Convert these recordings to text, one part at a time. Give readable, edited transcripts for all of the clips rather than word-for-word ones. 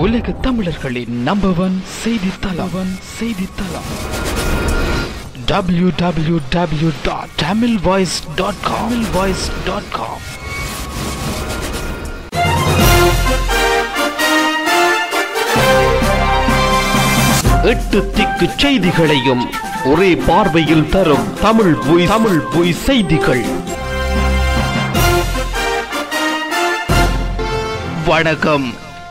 உலக தமிழர்களின் number 1 செய்தித்தளம் www.tamilvoice.com. எட்டு திக்கு செய்திகளையும் ஒரே பார்வையில் தரும் தமிழ் பொய் செய்திகள். வணக்கம்,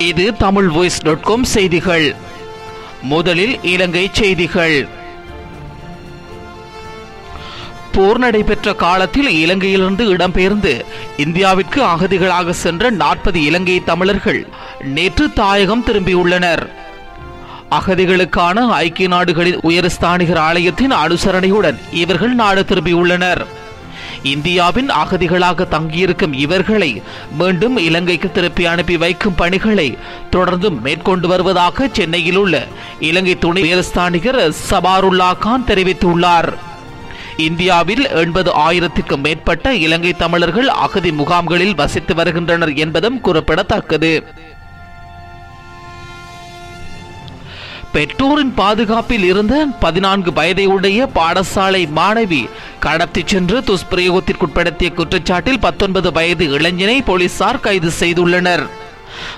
இது tamilvoice.com செய்திகள். முதலில் இலங்கை செய்திகள். போர் நடைபெற்ற காலத்தில் இலங்கையிலிருந்து இடம்பெயர்ந்து இந்தியாவிற்கு அகதிகளாக சென்ற 40 இலங்கை தமிழர்கள் நேற்று தாயகம் திரும்பியுள்ளனர். அகதிகளுக்கான ஐக்கிய நாடுகளின் உயர்ஸ்தானிகர் ஆலயத்தின் அனுசரணையுடன் இவர்கள் நாடு திரும்பியுள்ளனர். இந்தியாவின் அகதிகளாக தங்கியிருக்கும் இவர்களை மீண்டும் இலங்கைக்கு திருப்பி அனுப்பி வைக்கும் பணிகளை தொடர்ந்து மேற்கொண்டு வருவதாக சென்னையில் உள்ள இலங்கை துணை உயர்ஸ்தானிகர் சபாருல்லா கான் தெரிவித்துள்ளார். இந்தியாவில் 80,000க்கும் மேற்பட்ட இலங்கை தமிழர்கள் அகதி முகாம்களில் வசித்து வருகின்றனர் என்பதும் குறிப்பிடத்தக்கது. பெற்றோரின் பாதுகாப்பில் இருந்த 14 வயதையுடைய பாடசாலை மாணவி கடத்தி சென்று துஷ்பிரயோகத்திற்குட்படுத்திய குற்றச்சாட்டில் 19 வயது இளைஞனை போலீசார் கைது செய்துள்ளனர்.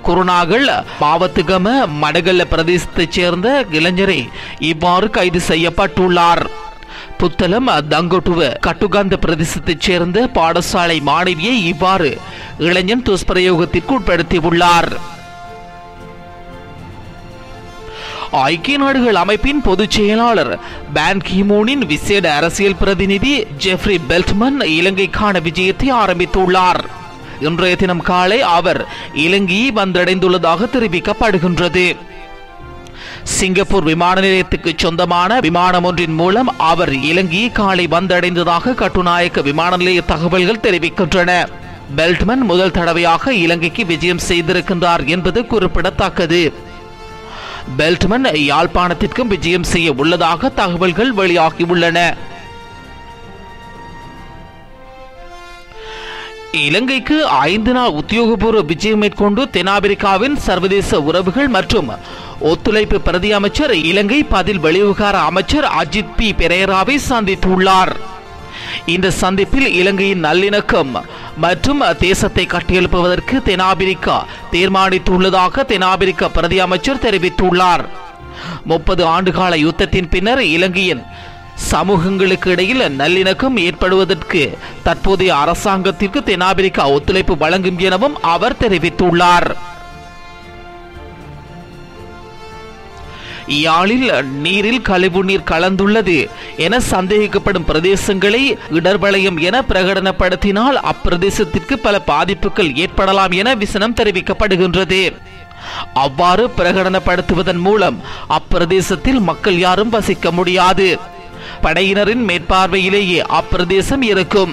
குருநாகல் மாவத்துகம மடகல்ல பிரதேசத்தைச் சேர்ந்த இளைஞரை இவ்வாறு கைது செய்யப்பட்டுள்ளார். புத்தளம் தங்கொட்டுவ கட்டுகாந்த பிரதேசத்தைச் சேர்ந்த பாடசாலை மாணவியை இவ்வாறு இளைஞன் துஷ்பிரயோகத்திற்கு உட்படுத்தியுள்ளார். ஐக்கிய நாடுகள் அமைப்பின் பொதுச் செயலாளர் பான் கி மூனின் விசேட அரசியல் பிரதிநிதி ஜெஃப்ரி பெல்ட்மன் இலங்கைக்கான விஜயத்தை ஆரம்பித்துள்ளார். இன்றைய தினம் காலை அவர் இலங்கையை வந்தடைந்துள்ளதாக தெரிவிக்கப்படுகின்றது. சிங்கப்பூர் விமான நிலையத்துக்கு சொந்தமான விமானம் ஒன்றின் மூலம் அவர் இலங்கையை காலை வந்தடைந்ததாக கட்டுநாயக்க விமான நிலைய தகவல்கள் தெரிவிக்கின்றன. பெல்ட்மன் முதல் தடவையாக இலங்கைக்கு விஜயம் செய்திருக்கின்றார் என்பது குறிப்பிடத்தக்கது. பெல்ட்மன் யாழ்ப்பாணத்திற்கும் விஜயம் செய்ய உள்ளதாக தகவல்கள் வெளியாகியுள்ளன. இலங்கைக்கு 5 நாள் உத்தியோகபூர்வ விஜயம் மேற்கொண்டு தென்னாப்பிரிக்காவின் சர்வதேச உறவுகள் மற்றும் ஒத்துழைப்பு பிரதி அமைச்சர் இலங்கை பதில் வெளிவிவகார அமைச்சர் அஜித் பி பெரேராவை சந்தித்துள்ளார். இந்த சந்திப்பில் இலங்கையின் நல்லிணக்கம் மற்றும் தேசத்தை கட்டியெழுப்புவதற்கு தென்னாப்பிரிக்கா தீர்மானித்துள்ளதாக தென்னாப்பிரிக்க பிரதி அமைச்சர் தெரிவித்துள்ளார். 30 ஆண்டுகால யுத்தத்தின் பின்னர் இலங்கையின் சமூகங்களுக்கு இடையில் நல்லிணக்கம் ஏற்படுவதற்கு தற்போதைய அரசாங்கத்திற்கு தென்னாப்பிரிக்கா ஒத்துழைப்பு வழங்கும் எனவும் அவர் தெரிவித்துள்ளார். யாழில் நீரில் கழிவு நீர் கலந்துள்ளது என சந்தேகிக்கப்படும் பிரதேசங்களை இடர்வளையம் என பிரகடனப்படுத்தினால் அப்பிரதேசத்திற்கு பல பாதிப்புகள் ஏற்படலாம் என விசனம் தெரிவிக்கப்படுகின்றது. அவ்வாறு பிரகடனப்படுத்துவதன் மூலம் அப்பிரதேசத்தில் மக்கள் யாரும் வசிக்க முடியாது. படையினரின் மேற்பார்வையிலேயே அப்பிரதேசம் இருக்கும்.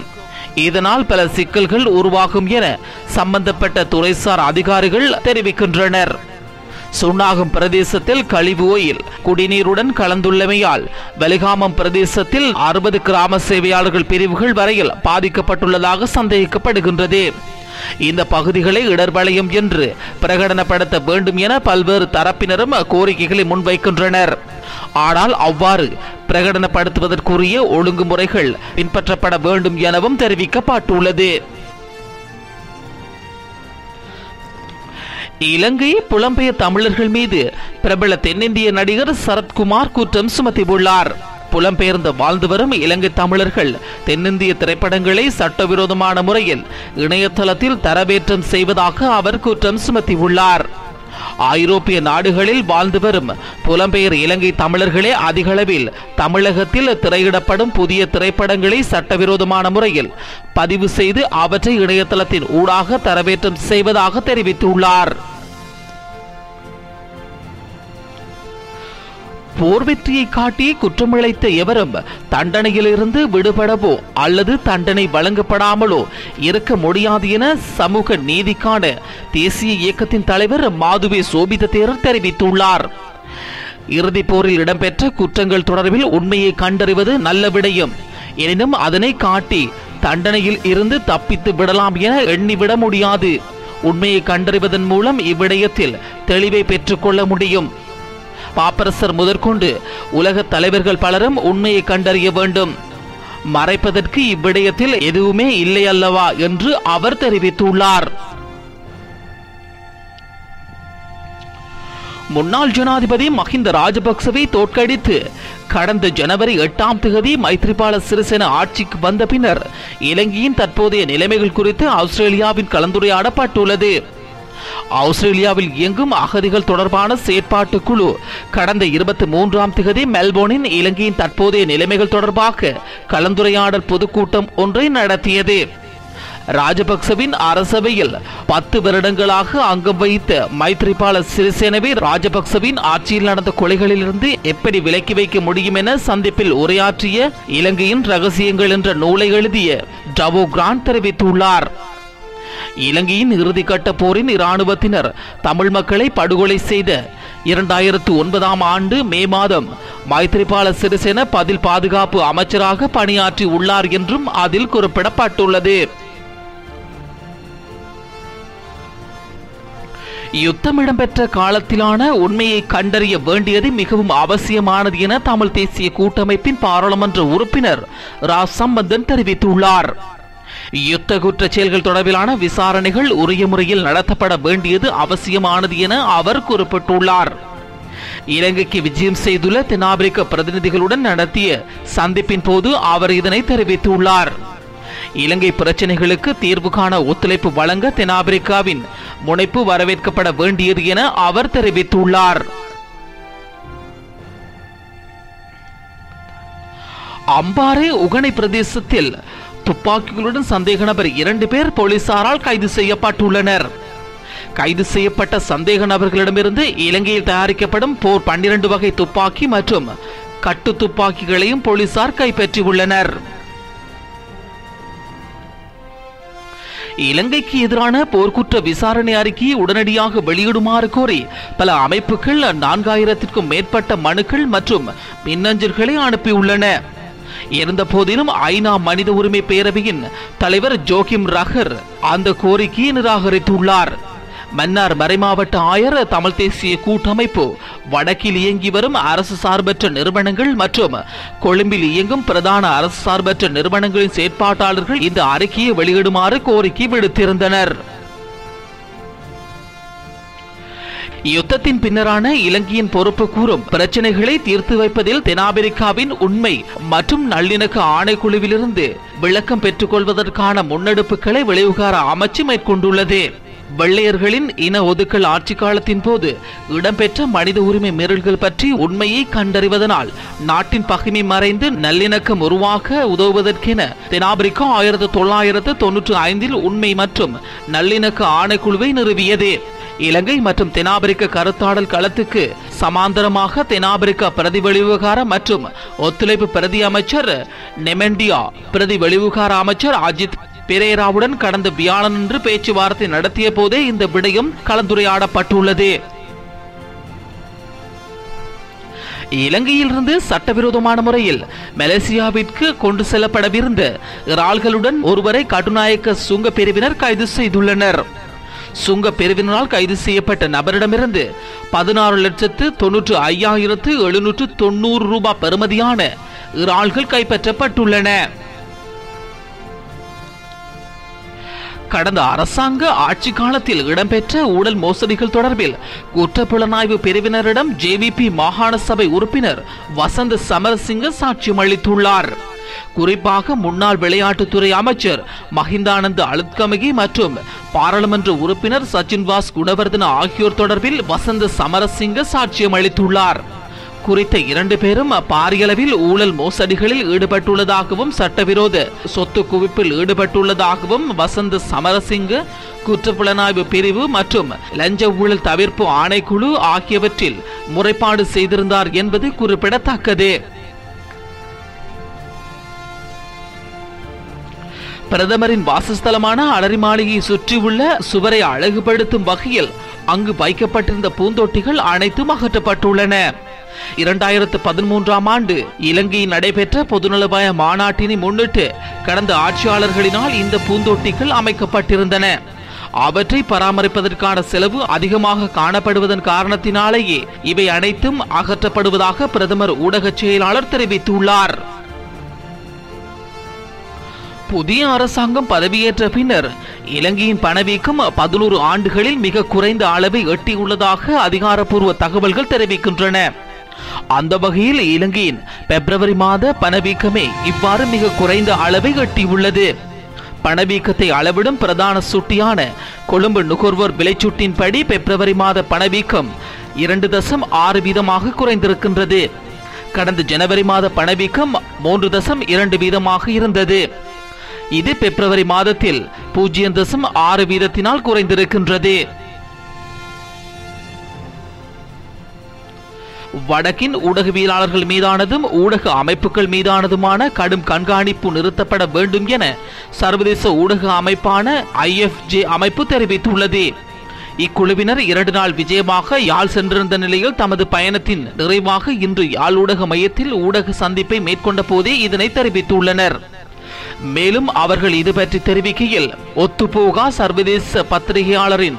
இதனால் பல சிக்கல்கள் உருவாகும் என சம்பந்தப்பட்ட துறைசார் அதிகாரிகள் தெரிவிக்கின்றனர். சுன்னாகம் பிரதேசத்தில் கழிவு ஓயில் குடிநீருடன் கலந்துள்ளமையால் வெலிகாமம் பிரதேசத்தில் 60 கிராம சேவையாளர்கள் பிரிவுகள் வரையில் பாதிக்கப்பட்டுள்ளதாக சந்தேகிக்கப்படுகின்றது. இந்த பகுதிகளை இடர்வளையம் என்று பிரகடனப்படுத்த வேண்டும் என பல்வேறு தரப்பினரும் கோரிக்கைகளை முன்வைக்கின்றனர். ஆனால் அவ்வாறு பிரகடனப்படுத்துவதற்குரிய ஒழுங்குமுறைகள் பின்பற்றப்பட வேண்டும் எனவும் தெரிவிக்கப்பட்டுள்ளது. இலங்கை புலம்பெயர் தமிழர்கள் மீது பிரபல தென்னிந்திய நடிகர் சரத்குமார் குற்றம் சுமத்தியுள்ளார். புலம்பெயர்ந்து வாழ்ந்து வரும் இலங்கை தமிழர்கள் தென்னிந்திய திரைப்படங்களை சட்டவிரோதமான முறையில் இணையதளத்தில் தரவேற்றம் செய்வதாக அவர் குற்றம் சுமத்தியுள்ளார். ஐரோப்பிய நாடுகளில் வாழ்ந்து வரும் புலம்பெயர் இலங்கை தமிழர்களே அதிகளவில் தமிழகத்தில் திரையிடப்படும் புதிய திரைப்படங்களை சட்டவிரோதமான முறையில் பதிவு செய்து அவற்றை இணையதளத்தின் ஊடாக தரவேற்றம் செய்வதாக தெரிவித்துள்ளார். போர் வெற்றியை காட்டி குற்றமிழைத்த எவரும் தண்டனையிலிருந்து விடுபடவோ அல்லது தண்டனை வழங்கப்படாமலோ இருக்க முடியாது என சமூக நீதிக்கான தேசிய இயக்கத்தின் தலைவர் மாதுவே சோபித தேரர் தெரிவித்துள்ளார். இறுதிப் போரில் இடம்பெற்ற குற்றங்கள் தொடர்பில் உண்மையை கண்டறிவது நல்ல விடயம். எனினும் அதனை காட்டி தண்டனையில் இருந்து தப்பித்து விடலாம் என எண்ணிவிட முடியாது. உண்மையை கண்டறிவதன் மூலம் இவ்விடயத்தில் தெளிவை பெற்றுக்கொள்ள முடியும். பாப்பரசர் முதற்கொண்டு உலக தலைவர்கள் பலரும் உண்மையை கண்டறிய வேண்டும். மறைப்பதற்கு இவ்விடயத்தில் எதுவுமே இல்லை அல்லவா என்று அவர் தெரிவித்துள்ளார். முன்னாள் ஜனாதிபதி மஹிந்த ராஜபக்சவை தோற்கடித்து கடந்த ஜனவரி 8ஆம் தேதி மைத்ரிபால சிறிசேன ஆட்சிக்கு வந்த பின்னர் இலங்கையின் தற்போதைய நிலைமைகள் குறித்து ஆஸ்திரேலியாவில் கலந்துரையாடப்பட்டுள்ளது. ஆஸ்திரேலியாவில் இயங்கும் அகதிகள் தொடர்பான செயற்பாட்டு குழு கடந்த 23ஆம் தேதி மெல்போர்னின் இலங்கையின் தற்போதைய நிலைமைகள் தொடர்பாக கலந்துரையாடல் பொதுக்கூட்டம் ஒன்றை நடத்தியது. ராஜபக்சவின் அரசவையில் 10 வருடங்களாக அங்கம் வைத்த மைத்ரிபால சிறிசேனவை ராஜபக்சவின் ஆட்சியில் நடந்த கொலைகளிலிருந்து எப்படி விலக்கி வைக்க முடியும் என சந்திப்பில் உரையாற்றிய இலங்கையின் ரகசியங்கள் என்ற நூலை எழுதிய டவோ கிராண்ட் தெரிவித்துள்ளார். இலங்கையின் இறுதிக்கட்ட போரின் இராணுவத்தினர் தமிழ் மக்களை படுகொலை செய்த 2009ஆம் ஆண்டு மே மாதம் மைத்ரிபால சிறிசேன பதில் பாதுகாப்பு அமைச்சராக பணியாற்றி உள்ளார் என்றும் அதில் குறிப்பிடப்பட்டுள்ளது. யுத்தம் இடம்பெற்ற காலத்திலான உண்மையை கண்டறிய வேண்டியது மிகவும் அவசியமானது என தமிழ் தேசிய கூட்டமைப்பின் பாராளுமன்ற உறுப்பினர் ரா சம்பந்தன் தெரிவித்துள்ளார். யுத்த குற்ற செயல்கள் தொடர்பிலான விசாரணைகள் உரிய முறையில் நடத்தப்பட வேண்டியது அவசியமானது என அவர் குறிப்பிட்டுள்ளார். இலங்கைக்கு விஜயம் செய்துள்ள தென்னாப்பிரிக்க பிரதிநிதிகளுடன் நடத்திய சந்திப்பின் போது அவர் இதனை தெரிவித்துள்ளார். இலங்கை பிரச்சனைகளுக்கு தீர்வு காண ஒத்துழைப்பு வழங்க தென்னாப்பிரிக்காவின் முனைப்பு வரவேற்கப்பட வேண்டியது என அவர் தெரிவித்துள்ளார். அம்பாறை உகனை பிரதேசத்தில் துப்பாக்கிகளுடன் சந்தேக நபர் 2 பேர் போலீசாரால் கைது செய்யப்பட்டுள்ளனர். கைது செய்யப்பட்ட சந்தேக நபர்களிடமிருந்து இலங்கையில் தயாரிக்கப்படும் போர் 12 வகை துப்பாக்கி மற்றும் கட்டு துப்பாக்கிகளையும் போலீசார் கைப்பற்றியுள்ளனர். இலங்கைக்கு எதிரான போர்க்குற்ற விசாரணை அறிக்கையை உடனடியாக வெளியிடுமாறு கோரி பல அமைப்புகள் 4000க்கும் மேற்பட்ட மனுக்கள் மற்றும் மின்னஞ்சல்களை அனுப்பியுள்ளன. இருந்த போதிலும் ஐநா மனித உரிமை பேரவையின் தலைவர் ஜோகிம் ரஹர் அந்த கோரிக்கையை நிராகரித்துள்ளார். மன்னார் மறைமாவட்ட ஆயர் தமிழ் தேசிய கூட்டமைப்பு வடக்கில் இயங்கி வரும் அரசு சார்பற்ற நிறுவனங்கள் மற்றும் கொழும்பில் இயங்கும் பிரதான அரசு சார்பற்ற நிறுவனங்களின் செயற்பாட்டாளர்கள் இந்த அறிக்கையை வெளியிடுமாறு கோரிக்கை விடுத்திருந்தனர். யுத்தத்தின் பின்னரான இலங்கையின் பொறுப்பு கூறும் பிரச்சனைகளை தீர்த்து வைப்பதில் தென்னாப்பிரிக்காவின் உண்மை மற்றும் நல்லிணக்க ஆணைக்குழுவிலிருந்து விளக்கம் பெற்றுக் கொள்வதற்கான முன்னெடுப்புகளை வெளிவிகார அமைச்சு மேற்கொண்டுள்ளது. வெள்ளையர்களின் இன ஒதுக்கல் ஆட்சி காலத்தின் போது இடம்பெற்ற மனித உரிமை மீறல்கள் பற்றி உண்மையை கண்டறிவதனால் நாட்டின் பகைமை மறைந்து நல்லிணக்கம் உருவாக்க உதவுவதற்கென தென்னாப்பிரிக்கா 1995இல் உண்மை மற்றும் நல்லிணக்க ஆணைக்குழுவை நிறுவியது. இலங்கை மற்றும் தென்னாப்பிரிக்க கருத்தாடல் களத்துக்கு சமாந்தரமாக தென்னாப்பிரிக்க பிரதி வெளிவிவகார மற்றும் ஒத்துழைப்பு பிரதி அமைச்சர் நெமெண்டியா பிரதி வெளிவிவகார அமைச்சர் அஜித் பெரேராவுடன் கடந்த வியாழனன்று பேச்சுவார்த்தை நடத்திய போதே இந்த விடயம் கலந்துரையாடப்பட்டுள்ளது. இலங்கையிலிருந்து சட்டவிரோதமான முறையில் மலேசியாவிற்கு கொண்டு செல்லப்படவிருந்த இறால்களுடன் ஒருவரை கட்டுநாயக்க சுங்க பிரிவினர் கைது செய்துள்ளனர். சுங்க பிரிவினரால் கைது செய்யப்பட்ட நபரிடமிருந்து 16,95,790 ரூபாய் பெறுமதியான இறால்கள் கைப்பற்றப்பட்டுள்ளன. கடந்த அரசாங்க ஆட்சி காலத்தில் இடம்பெற்ற ஊழல் மோசடிகள் தொடர்பில் குற்றப்புலனாய்வு பிரிவினரிடம் ஜேவிபி மாகாண சபை உறுப்பினர் வசந்த சமரசிங்க சாட்சியம் அளித்துள்ளார். குறிப்பாக முன்னாள் விளையாட்டுத்துறை அமைச்சர் மஹிந்தானந்த அழுத்கமகி மற்றும் பாராளுமன்ற உறுப்பினர் சச்சின்வாஸ் குணவர்தன ஆகியோர் தொடர்பில் வசந்த சமரசிங்க சாட்சியம் அளித்துள்ளார். குறித்த 2 பேரும் பாரியளவில் ஊழல் மோசடிகளில் ஈடுபட்டுள்ளதாகவும் சட்டவிரோத சொத்து குவிப்பில் ஈடுபட்டுள்ளதாகவும் வசந்த சமரசிங்க குற்றப்புலனாய்வு பிரிவு மற்றும் லஞ்ச ஊழல் தவிர்ப்பு ஆணைக்குழு ஆகியவற்றில் முறைப்பாடு செய்திருந்தார் என்பது குறிப்பிடத்தக்கது. பிரதமரின் வாசஸ்தலமான அலரி மாளிகையை சுற்றியுள்ள சுவரை அழகுபடுத்தும் வகையில் அங்கு வைக்கப்பட்டிருந்த பூந்தொட்டிகள் அனைத்தும் அகற்றப்பட்டுள்ளன. 2013ஆம் ஆண்டு இலங்கையில் நடைபெற்ற பொதுநலவாய மாநாட்டினை முன்னிட்டு கடந்த ஆட்சியாளர்களினால் இந்த பூந்தொட்டிகள் அமைக்கப்பட்டிருந்தன. அவற்றை பராமரிப்பதற்கான செலவு அதிகமாக காணப்படுவதன் காரணத்தினாலேயே இவை அனைத்தும் அகற்றப்படுவதாக பிரதமர் ஊடக செயலாளர் தெரிவித்துள்ளார். புதிய அரசாங்கம் பதவியேற்ற பின்னர் இலங்கையின் பணவீக்கம் 11 ஆண்டுகளில் மிக குறைந்த அளவை எட்டியுள்ளதாக அதிகாரப்பூர்வ தகவல்கள் தெரிவிக்கின்றன. அந்த வகையில் இலங்கையின் பிப்ரவரி மாத பணவீக்கமே இவ்வாறு மிக குறைந்த அளவை எட்டியுள்ளது. பணவீக்கத்தை அளவிடும் பிரதான சுட்டியான கொழும்பு நுகர்வோர் விலைச்சுட்டின்படி பிப்ரவரி மாத பணவீக்கம் 2.6% குறைந்திருக்கின்றது. கடந்த ஜனவரி மாத பணவீக்கம் 3.2% இருந்தது. இது பிப்ரவரி மாதத்தில் 0.6% குறைந்திருக்கின்றது. வடக்கின் ஊடகவியலாளர்கள் மீதானதும் ஊடக அமைப்புகள் மீதானதுமான கடும் கண்காணிப்பு நிறுத்தப்பட வேண்டும் என சர்வதேச ஊடக அமைப்பான IFJ அமைப்பு தெரிவித்துள்ளது. இக்குழுவினர் 2 நாள் விஜயமாக யாழ் சென்றிருந்த நிலையில் தமது பயணத்தின் நிறைவாக இன்று யாழ் ஊடக மையத்தில் ஊடக சந்திப்பை மேற்கொண்ட போதே இதனை தெரிவித்துள்ளனர். மேலும் அவர்கள் இது பற்றி தெரிவிக்கையில், ஒத்துப்போகா சர்வதேச பத்திரிகையாளரின்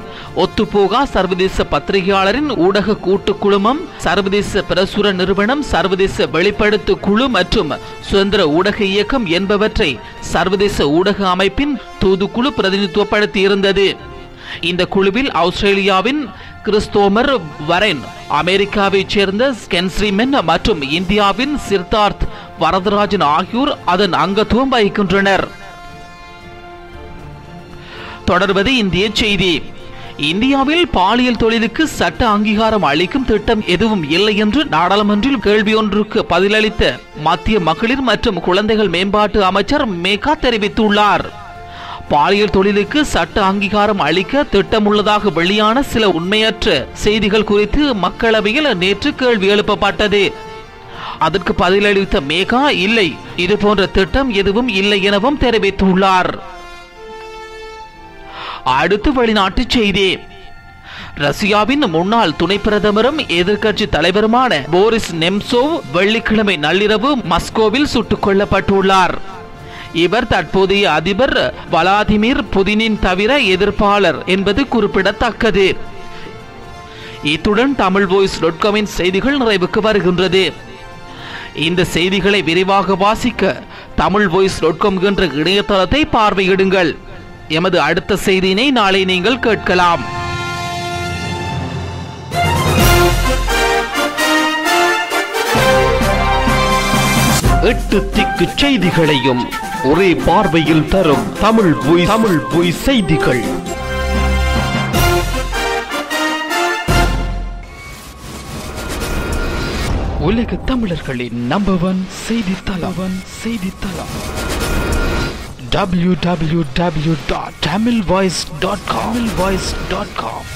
ஊடக கூட்டு குழுமம், சர்வதேச பிரசுர நிறுவனம், சர்வதேச வெளிப்படுத்து குழு மற்றும் சுதந்திர ஊடக இயக்கம் என்பவற்றை சர்வதேச ஊடக அமைப்பின் தூதுக்குழு பிரதிநிதித்துவப்படுத்தி இருந்தது. இந்த குழுவில் ஆஸ்திரேலியாவின் கிறிஸ்தோமர் வரேன், அமெரிக்காவைச் சேர்ந்த ஸ்கென்ஸ்ரிமென் மற்றும் இந்தியாவின் சித்தார்த் வரதராஜன் ஆகியோர் அதன் அங்கத்துவம் வகிக்கின்றனர். தொடர்வது இந்திய செய்தி. இந்தியாவில் பாலியல் தொழிலுக்கு சட்ட அங்கீகாரம் அளிக்கும் திட்டம் எதுவும் இல்லை என்று நாடாளுமன்றில் கேள்வி ஒன்றுக்கு பதிலளித்த மத்திய மகளிர் மற்றும் குழந்தைகள் மேம்பாட்டு அமைச்சர் மேகா தெரிவித்துள்ளார். பாலியல் தொழிலுக்கு சட்ட அங்கீகாரம் அளிக்க திட்டமுள்ளதாக வெளியான சில உண்மையற்ற செய்திகள் குறித்து மக்களவையில் நேற்று கேள்வி எழுப்பப்பட்டது. அதற்கு பதிலளித்த மேகா, இல்லை, இது போன்ற திட்டம் எதுவும் இல்லை எனவும் தெரிவித்துள்ளார். அடுத்து வெளிநாட்டு செய்தி. ரஷ்யாவின் முன்னாள் துணை பிரதமரும் எதிர்க்கட்சி தலைவருமான போரிஸ் நெம்சோவ் வெள்ளிக்கிழமை நள்ளிரவு மாஸ்கோவில் சுட்டுக் கொல்லப்பட்டுள்ளார். இவர் தற்போதைய அதிபர் விளாடிமிர் புதினின் தவிர எதிர்ப்பாளர் என்பது குறிப்பிடத்தக்கது. இத்துடன் tamilvoice.com செய்திகள் நிறைவுக்கு வருகின்றது. இந்த செய்திகளை விரிவாக வாசிக்க tamilvoice.com என்ற இணையதளத்தை பார்வையிடுங்கள். எமது அடுத்த செய்தியினை நாளை நீங்கள் கேட்கலாம். எட்டு திக்கு செய்திகளையும் ஒரே பார்வையில் தரும் தமிழ் வாய்ஸ் செய்திகள். உலக தமிழர்களின் நம்பர் 1 செய்தித்தளம் www.tamilvoice.com